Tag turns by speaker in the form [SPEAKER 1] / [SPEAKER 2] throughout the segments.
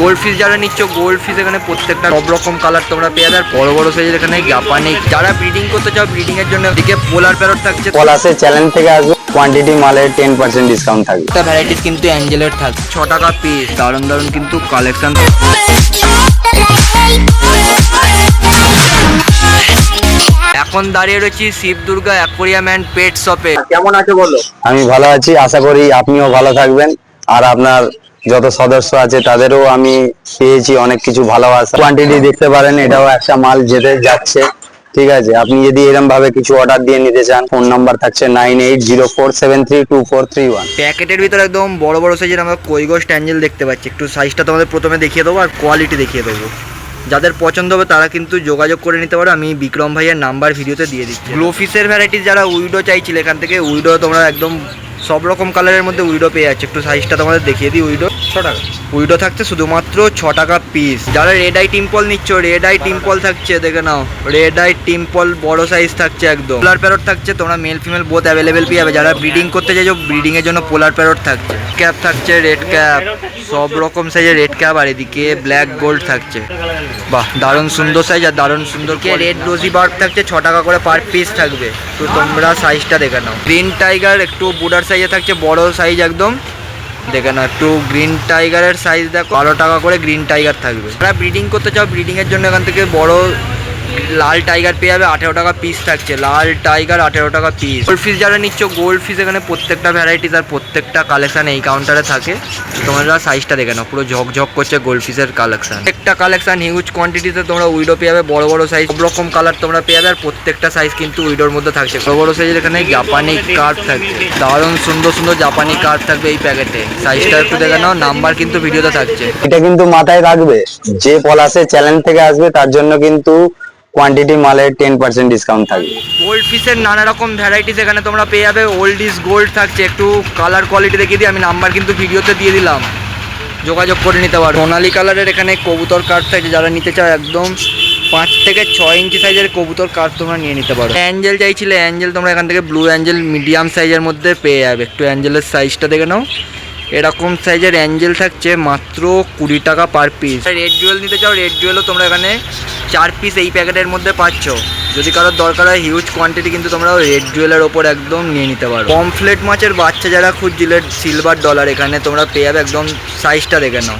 [SPEAKER 1] Gold fish যারা নিচ্ছ, gold fish এখানে প্রত্যেকটা সব রকম কালার তোমরা পেয়ে যাবে। আর বড় বড় সাইজের এখানে জাপানি, যারা ব্রিডিং করতে চাও ব্রিডিং এর জন্য এদিকে পোলার প্যারট থাকছে।
[SPEAKER 2] পলাশের চ্যানেল থেকে আসবে, কোয়ান্টিটি মালের 10% ডিসকাউন্ট থাকবে।
[SPEAKER 1] একটা ভ্যারাইটিস কিন্তু অ্যাঞ্জেলের থাকছে 6 টাকা পিস। দারুণ দারুণ কিন্তু কালেকশন। এখন দাঁড়িয়ে রয়েছি শিবদুর্গা অ্যাকোরিয়াম অ্যান্ড পেট শপে। কেমন আছো বলো?
[SPEAKER 2] আমি ভালো আছি, আশা করি আপনিও ভালো থাকবেন। আর আপনার যত সদস্য আছে তাদেরও আমি পেয়েছি অনেক কিছু ভালোবাসা। কোয়ান্টিটি দেখতে পারেন, এটাও একটা মাল যেতে যাচ্ছে। ঠিক আছে, আপনি যদি এরকম ভাবে কিছু অর্ডার দিয়ে নিতে চান, ফোন নাম্বার থাকছে 9804732431।
[SPEAKER 1] প্যাকেটের ভিতরে একদম বড় বড় সাইজের আমরা কৈগোস্ট অ্যাঞ্জেল দেখতে পাচ্ছি। একটু সাইজটা তোমাদের প্রথমে দেখিয়ে দেবো আর কোয়ালিটি দেখিয়ে দেবো। যাদের পছন্দ হবে তারা কিন্তু যোগাযোগ করে নিতে পারো। আমি বিক্রম ভাইয়ের নাম্বার ভিডিওতে দিয়ে দিচ্ছি। গ্লোফিসের ভ্যারাইটিস যারা উইডো চাইছিলে, এখান থেকে উইডো তোমরা একদম সব রকম কালারের মধ্যে উইডো পেয়ে যাচ্ছে। একটু সাইজটা তোমাদের দেখিয়ে দিই। উইডো 6 টাকা উইডো থাকছে শুধুমাত্র 6 টাকা পিস। যারা রেড আই টিম্পল নিচ্ছ, রেড আই টিম্পল থাকছে, দেখে নাও রেড আই টিম্পল বড় সাইজ থাকছে একদম। পোলার প্যারট থাকছে, তোমরা মেল ফিমেল বোথ অ্যাভেলেবেল পেয়ে যাবে। যারা ব্রিডিং করতে চাইছো ব্রিডিং এর জন্য পোলার প্যারট থাকছে। ক্যাপ থাকছে, রেড ক্যাপ, সব রকম সাইজের রেড ক্যাপ। আর এদিকে ব্ল্যাক গোল্ড থাকছে। বাহ, দারুণ সুন্দর সাইজ আর দারুণ সুন্দর। কে রেড রোজি বার্ড থাকছে 6 টাকা করে পার পিস থাকবে। তো তোমরা সাইজটা দেখে নাও। গ্রিন টাইগার একটু বুডার সাইজে থাকছে, বড় সাইজ একদম। দেখে নাও একটু গ্রিন টাইগারের সাইজ দেখো, 12 টাকা করে গ্রিন টাইগার থাকবে। যারা ব্রিডিং করতে চাও ব্রিডিং এর জন্য এখান থেকে বড় লাল টাইগার পেয়ে যাবে। 18 টাকা পিস থাকছে লাল টাইগার, 18 টাকা পিস। গোল্ড ফিশ যারা নিচ্ছ, গোল্ড ফিশ এখানে প্রত্যেকটা ভ্যারাইটিস আর প্রত্যেকটা কালেকশন এই কাউন্টারে থাকে। তোমরা সাইজটা দেখে নাও, পুরো ঝকঝক করছে গোল্ড ফিশের কালেকশন। একটা কালেকশন হিউজ কোয়ান্টিটিতে তোমরা উইডো পেয়ে যাবে। বড় বড় সাইজ সব রকম কালার তোমরা পেয়ে যাবে। আর প্রত্যেকটা সাইজ কিন্তু উইডোর মধ্যে থাকছে। বড় বড় সাইজের এখানে জাপানি কার্ড থাকছে, দারুণ সুন্দর সুন্দর জাপানি কার্ড থাকবে এই প্যাকেটে। সাইজটা একটু দেখে নাও, নাম্বার কিন্তু ভিডিওতে থাকছে।
[SPEAKER 2] এটা কিন্তু মাথায় রাখবে, যে পলাশের চ্যানেল থেকে আসবে তার জন্য কিন্তু কোয়ান্টিটি মালের 10% ডিসকাউন্ট থাকবে।
[SPEAKER 1] গোল্ড ফিশের নানা রকম ভ্যারাইটিস এখানে তোমরা পেয়ে যাবে। ওল্ড ইজ গোল্ড থাকছে। একটু কালার কোয়ালিটি দেখিয়ে দিই, আমি নাম্বার কিন্তু ভিডিওতে দিয়ে দিলাম, যোগাযোগ করে নিতে পারো। সোনালি কালারের এখানে কবুতর কার্ড থাকছে, যারা নিতে চাও একদম 5 থেকে 6 ইঞ্চি সাইজের কবুতর কার্ড তোমরা নিয়ে নিতে পারো। অ্যাঞ্জেল চাইছিলে, অ্যাঞ্জেল তোমরা এখান থেকে ব্লু অ্যাঞ্জেল মিডিয়াম সাইজের মধ্যে পেয়ে যাবে। একটু অ্যাঞ্জেলের সাইজটা দেখে নাও, এরকম সাইজের অ্যাঞ্জেল থাকছে মাত্র 20 টাকা পার পিস। রেড জুয়েল নিতে চাও, রেড জুয়েলও তোমরা এখানে 4 পিস এই প্যাকেটের মধ্যে পাচ্ছ। যদি কারোর দরকার হয় হিউজ কোয়ান্টিটি কিন্তু তোমরা রেড জুয়েলের ওপর একদম নিয়ে নিতে পারো। পমফ্লেট মাছের বাচ্চা যারা খুঁজছিলে, সিলভার ডলার এখানে তোমরা পেয়ে যাবে। একদম সাইজটা দেখে নাও,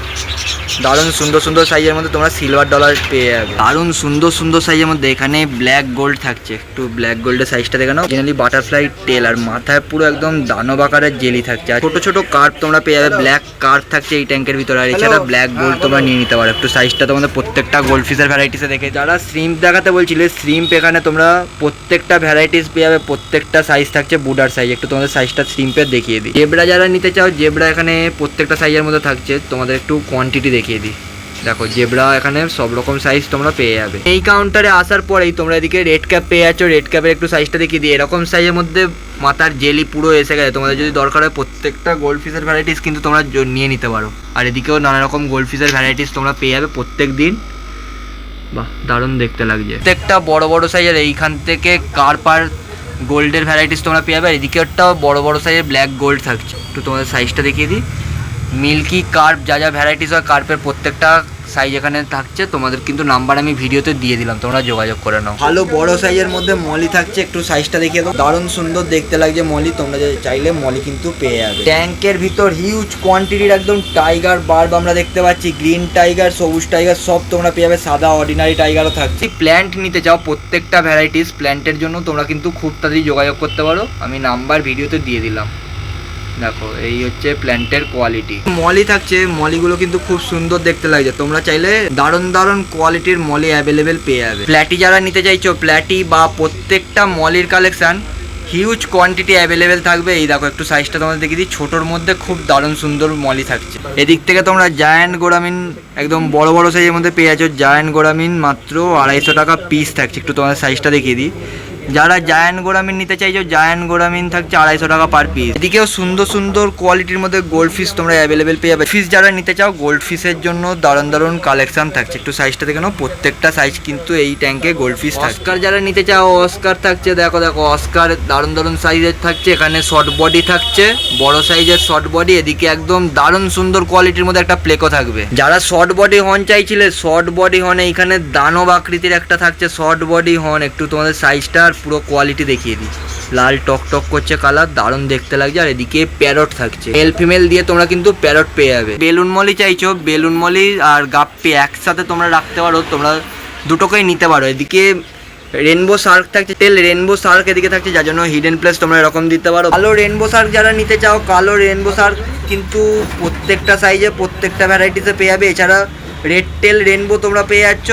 [SPEAKER 1] দারুণ সুন্দর সুন্দর সাইজের মধ্যে তোমরা সিলভার ডলার পেয়ে যাবে। দারুণ সুন্দর সুন্দর সাইজের মধ্যে এখানে ব্ল্যাক গোল্ড থাকছে। একটু ব্ল্যাক গোল্ডের সাইজটা দেখে নাও। জেনারেলি বাটারফ্লাই টেল আর মাথায় পুরো একদম দানব আকারের জেলি থাকছে। আর ছোট ছোট কার্প তোমরা পেয়ে যাবে। ব্ল্যাক কার্প থাকছে এই ট্যাঙ্কের ভিতরে। আর এছাড়া ব্ল্যাক গোল্ড তোমরা নিয়ে নিতে পারো। একটু সাইজটা তোমাদের প্রত্যেকটা গোল্ড ফিশের ভ্যারাইটিসে দেখে। যারা শ্রিম্প দেখাতে বলছিলে, শ্রিম্প এখানে তোমরা প্রত্যেকটা ভ্যারাইটিস পেয়ে যাবে। প্রত্যেকটা সাইজ থাকছে বুডার সাইজ। একটু তোমাদের সাইজটা শ্রিম্পের দেখিয়ে দিই। জেব্রা যারা নিতে চাও, জেব্রা এখানে প্রত্যেকটা সাইজের মধ্যে থাকছে। তোমাদের একটু কোয়ান্টিটি দেখিয়ে দিই। দেখো জেব্রা এখানে সব রকম সাইজ তোমরা পেয়ে যাবে। এই কাউন্টারে আসার পরেই তোমরা এদিকে রেড ক্যাপ পেয়ে যাচ্ছ। রেড ক্যাপের একটু সাইজটা দেখিয়ে দিই। এরকম সাইজের মধ্যে মাথার জেলি পুরো এসে গেছে। তোমাদের যদি দরকার হয় প্রত্যেকটা গোল্ড ফিশের ভ্যারাইটিস কিন্তু তোমরা নিয়ে নিতে পারো। আর এদিকেও নানা রকম গোল্ড ফিশের ভ্যারাইটিস তোমরা পেয়ে যাবে প্রত্যেক দিন। বাহ, দারুণ দেখতে লাগছে। প্রত্যেকটা বড় বড় সাইজের এইখান থেকে কার্পার গোল্ডের ভ্যারাইটিস তোমরা পেয়ে যাবে। এদিকে একটা বড় বড় সাইজের ব্ল্যাক গোল্ড থাকছে। একটু তোমাদের সাইজটা দেখিয়ে দিই। মিল্কি কার্প যা যা ভ্যারাইটিস হয় কার্পের প্রত্যেকটা সাইজ এখানে থাকছে। তোমাদের কিন্তু নাম্বার আমি ভিডিওতে দিয়ে দিলাম, তোমরা যোগাযোগ করে নাও। ভালো বড় সাইজের মধ্যে মলি থাকছে। একটু সাইজটা দেখিয়ে দাও, দারুণ সুন্দর দেখতে লাগছে মলি। তোমরা চাইলে মলি কিন্তু পেয়ে যাবে। ট্যাঙ্কের ভিতর হিউজ কোয়ান্টিটির একদম টাইগার বার্ব আমরা দেখতে পাচ্ছি। গ্রিন টাইগার, সবুজ টাইগার সব তোমরা পেয়ে যাবে। সাদা অর্ডিনারি টাইগারও থাকছে। প্ল্যান্ট নিতে চাও প্রত্যেকটা ভ্যারাইটিস, প্ল্যান্টের জন্য তোমরা কিন্তু খুব তাড়াতাড়ি যোগাযোগ করতে পারো। আমি নাম্বার ভিডিওতে দিয়ে দিলাম। দেখো এই হচ্ছে প্ল্যান্টের কোয়ালিটি। মলি থাকছে, মলিগুলো কিন্তু খুব সুন্দর দেখতে লাগছে। তোমরা চাইলে দারুণ দারুণ কোয়ালিটির মলি অ্যাভেলেবেল পেয়ে যাবে। প্ল্যাটি যারা নিতে চাইছো, প্ল্যাটি বা প্রত্যেকটা মলির কালেকশন হিউজ কোয়ান্টিটি অ্যাভেলেবেল থাকবে। এই দেখো একটু সাইজটা তোমাদের দেখিয়ে দিই। ছোটোর মধ্যে খুব দারুণ সুন্দর মলি থাকছে। এদিক থেকে তোমরা জায়ান্ট গোরামিন একদম বড় বড় সাইজের মধ্যে পেয়ে যাচ্ছ। জায়ান্ট গোরামিন মাত্র 250 টাকা পিস থাকছে। একটু তোমাদের সাইজটা দেখিয়ে দিই। যারা জায়ান্ট গোরামিন নিতে চাইছো, জায়ান্ট গোরামিন থাকছে 250 টাকা পার পিস। এদিকেও সুন্দর সুন্দর কোয়ালিটির মধ্যে গোল্ড ফিশ তোমরা অ্যাভেলেবেল পেয়ে যাবে। ফিশ যারা নিতে চাও, গোল্ড ফিশের জন্য দারুণ দারুণ কালেকশন থাকছে। একটু সাইজটা দেখে নাও, প্রত্যেকটা সাইজ কিন্তু এই ট্যাঙ্কে গোল্ড ফিশ থাকছে। অস্কার যারা নিতে চাও, অস্কার থাকছে, দেখো দেখো অস্কার দারুণ দারুণ সাইজের থাকছে। এখানে শর্ট বডি থাকছে, বড় সাইজের শর্ট বডি। এদিকে একদম দারুণ সুন্দর কোয়ালিটির মধ্যে একটা প্লেকও থাকবে। যারা শর্ট বডি হর্ন চাইছিলে, শর্ট বডি হর্ন এইখানে দানব আকৃতির একটা থাকছে শর্ট বডি হর্ন। একটু তোমাদের সাইজটা আর পুরো কোয়ালিটি দেখিয়ে দিই। লাল টক টক করছে কালার, দারুণ দেখতে লাগছে। আর এদিকে প্যারট থাকছে, মেল ফিমেল দিয়ে তোমরা কিন্তু প্যারট পেয়ে যাবে। বেলুন মলি চাইছো, বেলুন মলি আর গাপ্পি একসাথে তোমরা রাখতে পারো, তোমরা দুটোকেই নিতে পারো। এদিকে রেনবো শার্ক থাকছে, টেল রেনবো শার্ক এদিকে থাকছে, যার জন্য হিডেন প্লেস তোমরা এরকম দিতে পারো। কালো রেনবো শার্ক যারা নিতে চাও, কালো রেনবো শার্ক কিন্তু প্রত্যেকটা সাইজে প্রত্যেকটা ভ্যারাইটিসে পেয়ে যাবে। এছাড়া রেড টেল রেনবো তোমরা পেয়ে যাচ্ছ,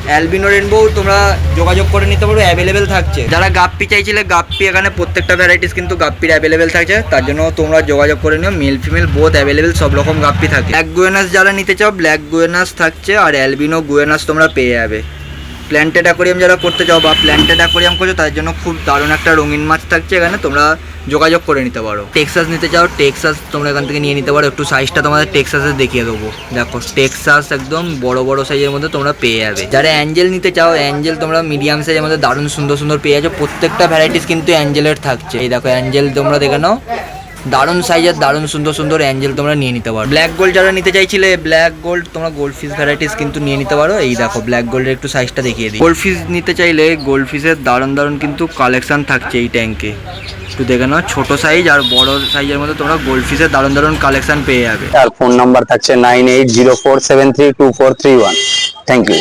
[SPEAKER 1] অ্যালবিনো রেনবো তোমরা যোগাযোগ করে নিতে পারো, অ্যাভেলেবেল থাকছে। যারা গাপ্পি চাইছিলে, গাপ্পি এখানে প্রত্যেকটা ভ্যারাইটিস কিন্তু গাপ্পির অ্যাভেলেবেল থাকছে, তার জন্য তোমরা যোগাযোগ করে নিও। মেল ফিমেল বোথ অ্যাভেলেবেল, সব রকম গাপ্পি থাকে। ব্ল্যাক গুয়েনাস যারা নিতে চাও, ব্ল্যাক গুয়েনাস থাকছে, আর অ্যালবিনো গুয়েনাস তোমরা পেয়ে যাবে। প্ল্যান্টেড অ্যাকোরিয়াম যারা করতে চাও বা প্ল্যান্টেড অ্যাকোরিয়াম করছো, তার জন্য খুব দারুণ একটা রঙিন মাছ থাকছে এখানে, তোমরা যোগাযোগ করে নিতে পারো। টেক্সাস নিতে চাও, টেক্সাস তোমরা এখান থেকে নিয়ে নিতে পারো। একটু সাইজটা তোমাদের টেক্সাসে দেখিয়ে দেবো, দেখো টেক্সাস একদম বড় বড় সাইজের মধ্যে তোমরা পেয়ে যাবে। যারা অ্যাঞ্জেল নিতে চাও, অ্যাঞ্জেল তোমরা মিডিয়াম সাইজের মধ্যে দারুণ সুন্দর সুন্দর পেয়ে যাচ্ছ। প্রত্যেকটা ভ্যারাইটিস কিন্তু অ্যাঞ্জেলের থাকছে। এই দেখো অ্যাঞ্জেল তোমরা দেখে নাও, দারুণ সাইজের দারুণ সুন্দর সুন্দর অ্যাঞ্জেল তোমরা নিয়ে নিতে পারো। ব্ল্যাক গোল্ড যারা নিতে চাইছিলে, ব্ল্যাক গোল্ড তোমরা গোল্ড ফিশ ভ্যারাইটিস কিন্তু নিয়ে নিতে পারো। এই দেখো ব্ল্যাক গোল্ডের একটু সাইজটা দেখিয়ে দিই। গোল্ড ফিশ নিতে চাইলে গোল্ড ফিশের দারুণ দারুণ কিন্তু কালেকশন থাকছে এই ট্যাঙ্কে। একটু দেখে নাও, ছোট সাইজ আর বড় সাইজের মধ্যে তোমরা গোল্ড ফিশের দারুণ দারুণ কালেকশন পেয়ে যাবে।
[SPEAKER 2] আর ফোন নাম্বার থাকছে 9804732431। Thank you.